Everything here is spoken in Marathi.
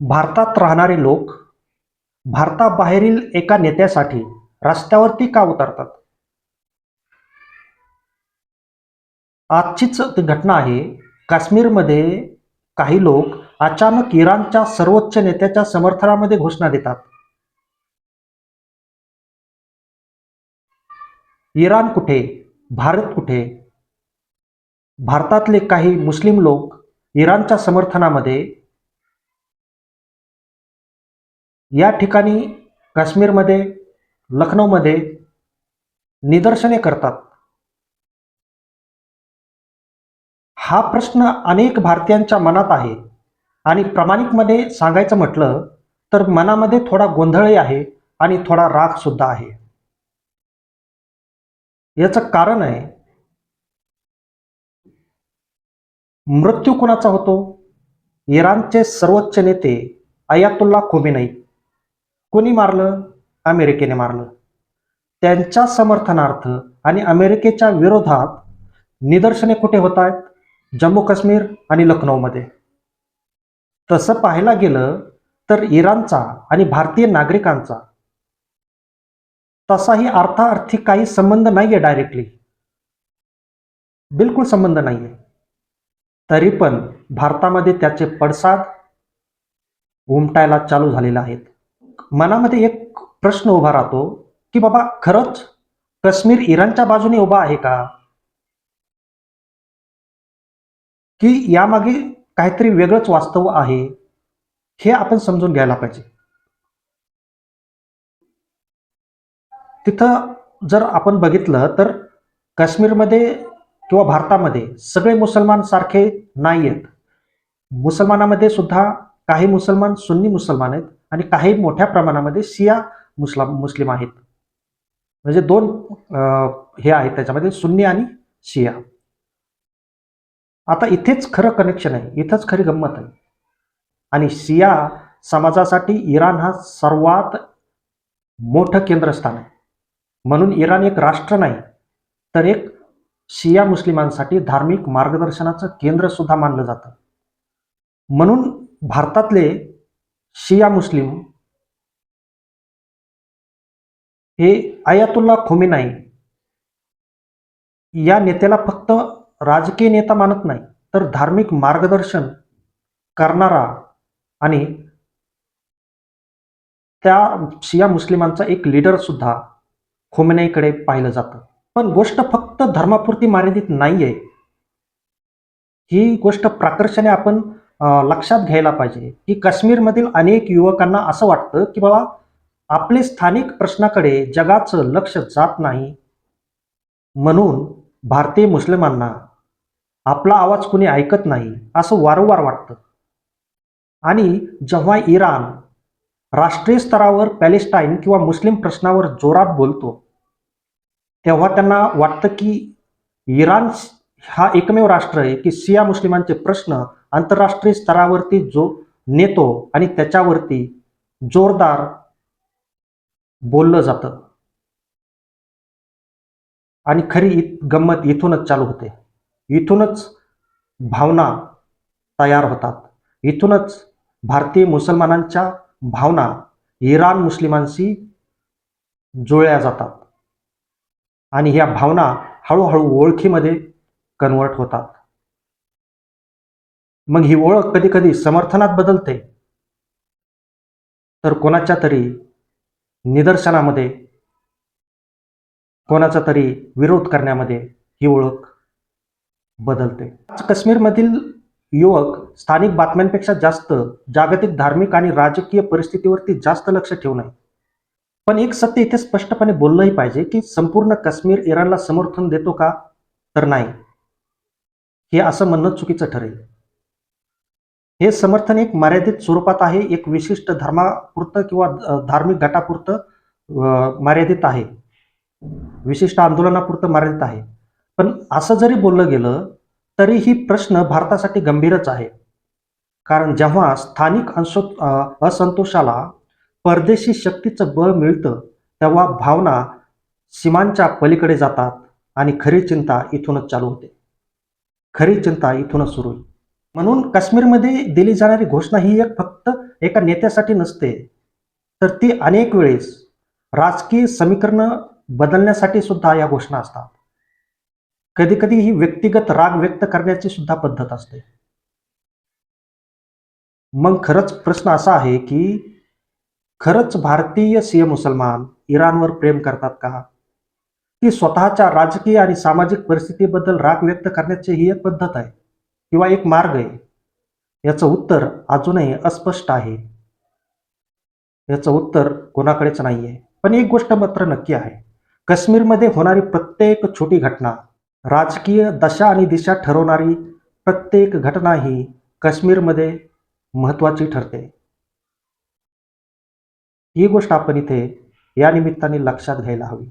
भारतात राहणारे लोक भारताबाहेरील एका नेत्यासाठी रस्त्यावरती का उतरतात? आजचीच ती घटना आहे. काश्मीरमध्ये काही लोक अचानक इराणच्या सर्वोच्च नेत्याच्या समर्थनामध्ये घोषणा देतात. इराण कुठे? भारत कुठे? भारतातले काही मुस्लिम लोक इराणच्या समर्थनामध्ये या ठिकाणी काश्मीरमध्ये, लखनौमध्ये निदर्शने करतात. हा प्रश्न अनेक भारतीयांच्या मनात आहे आणि प्रामाणिकपणे सांगायचं म्हटलं तर मनामध्ये थोडा गोंधळही आहे आणि थोडा राग सुद्धा आहे. याचं कारण आहे, मृत्यू कुणाचा होतो? इराणचे सर्वोच्च नेते अयातुल्ला खोमेनी. कोणी मारलं? अमेरिकेने मारलं. त्यांच्या समर्थनार्थ आणि अमेरिकेच्या विरोधात निदर्शने कुठे होत आहेत? जम्मू काश्मीर आणि लखनौमध्ये. तसं पाहायला गेलं तर इराणचा आणि भारतीय नागरिकांचा तसाही अर्थाअर्थी काही संबंध नाहीये. डायरेक्टली बिलकुल संबंध नाहीये. तरी पण भारतामध्ये त्याचे पडसाद उमटायला चालू झालेले आहेत. मनामध्ये एक प्रश्न उभा राहतो की बाबा, खरंच काश्मीर इराणच्या बाजूने उभा आहे का, की यामागे काहीतरी वेगळंच वास्तव आहे? हे आपण समजून घ्यायला पाहिजे. तिथं जर आपण बघितलं तर काश्मीरमध्ये किंवा भारतामध्ये सगळे मुसलमान सारखे नाही आहेत. मुसलमानामध्ये सुद्धा काही मुसलमान सुन्नी मुसलमान आहेत आणि काही मोठ्या प्रमाणामध्ये शिया मुस्लिम आहेत. म्हणजे दोन हे आहेत त्याच्यामध्ये, सुन्नी आणि शिया. आता इथेच खरं कनेक्शन आहे, इथंच खरी गंमत आहे. आणि शिया समाजासाठी इराण हा सर्वात मोठं केंद्रस्थान आहे. म्हणून इराण एक राष्ट्र नाही तर एक शिया मुस्लिमांसाठी धार्मिक मार्गदर्शनाचं केंद्र सुद्धा मानलं जातं. म्हणून भारतातले शिया मुस्लिम हे अयातुल्ला खोमेनी या नेत्याला फक्त राजकीय नेता मानत नाही, तर धार्मिक मार्गदर्शन करणारा आणि त्या शिया मुस्लिमांचा एक लीडर सुद्धा खोमेनीकडे पाहिलं जातं. पण गोष्ट फक्त धर्मापुरती मर्यादित नाहीये. ही गोष्ट प्राकर्षाने आपण लक्षात घ्यायला पाहिजे की काश्मीरमधील अनेक युवकांना असं वाटतं की बाबा, आपले स्थानिक प्रश्नाकडे जगाचं लक्ष जात नाही, म्हणून भारतीय मुस्लिमांना आपला आवाज कुणी ऐकत नाही असं वारंवार वाटतं. आणि जेव्हा इराण राष्ट्रीय स्तरावर पॅलेस्टाईन किंवा मुस्लिम प्रश्नावर जोरात बोलतो, तेव्हा त्यांना वाटतं की इराण हा एकमेव राष्ट्र आहे की शिया मुस्लिमांचे प्रश्न आंतरराष्ट्रीय स्तरावरती जो नेतो आणि त्याच्यावरती जोरदार बोललं जातं. आणि खरी गंमत इथूनच चालू होते. इथूनच भावना तयार होतात. इथूनच भारतीय मुसलमानांच्या भावना इराण मुस्लिमांशी जुळल्या जातात आणि ह्या भावना हळूहळू ओळखीमध्ये कन्वर्ट होतात. मग ही ओळख कधी कधी समर्थनात बदलते, तर कोणाच्या तरी निदर्शनामध्ये, कोणाचा तरी विरोध करण्यामध्ये ही ओळख बदलते. काश्मीरमधील युवक स्थानिक बातम्यांपेक्षा जास्त जागतिक धार्मिक आणि राजकीय परिस्थितीवरती जास्त लक्ष ठेवू नये. पण एक सत्य इथे स्पष्टपणे बोललंही पाहिजे की संपूर्ण काश्मीर इराणला समर्थन देतो का, तर नाही. हे असं म्हणणं चुकीचं ठरेल. हे समर्थन एक मर्यादित स्वरूपात आहे, एक विशिष्ट धर्मापुरतं किंवा धार्मिक गटापुरतं मर्यादित आहे, विशिष्ट आंदोलनापुरतं मर्यादित आहे. पण असं जरी बोललं गेलं तरी ही प्रश्न भारतासाठी गंभीरच आहे. कारण जेव्हा स्थानिक असंतोषाला परदेशी शक्तीचं बळ मिळतं, तेव्हा भावना सीमांच्या पलीकडे जातात आणि खरी चिंता इथूनच चालू होते. खरी चिंता इथूनच सुरू होईल. म्हणून काश्मीरमध्ये दिली जाणारी घोषणा ही फक्त एका नेत्यासाठी नसते, तर ती अनेक वेळेस राजकीय समीकरणं बदलण्यासाठी सुद्धा या घोषणा असतात. कधी-कधी ही व्यक्तिगत राग व्यक्त करण्याची सुद्धा पद्धत असते. मग खरंच प्रश्न असा आहे, की खरंच भारतीय शिय मुसलमान इराणवर प्रेम करतात का? की स्वतःच्या राजकीय आणि सामाजिक परिस्थितीबद्दल राग व्यक्त करण्याची ही एक पद्धत आहे किंवा एक मार्ग आहे? याचं उत्तर अजूनही अस्पष्ट आहे. याचं उत्तर कोणाकडेच नाहीये. पण एक गोष्ट मात्र नक्की आहे. काश्मीरमध्ये होणारी प्रत्येक छोटी घटना, राजकीय दशा आणि दिशा ठरवणारी प्रत्येक घटना ही काश्मीरमध्ये महत्त्वाची ठरते. ही गोष्ट आपण इथे या निमित्ताने लक्षात घ्यायला हवी.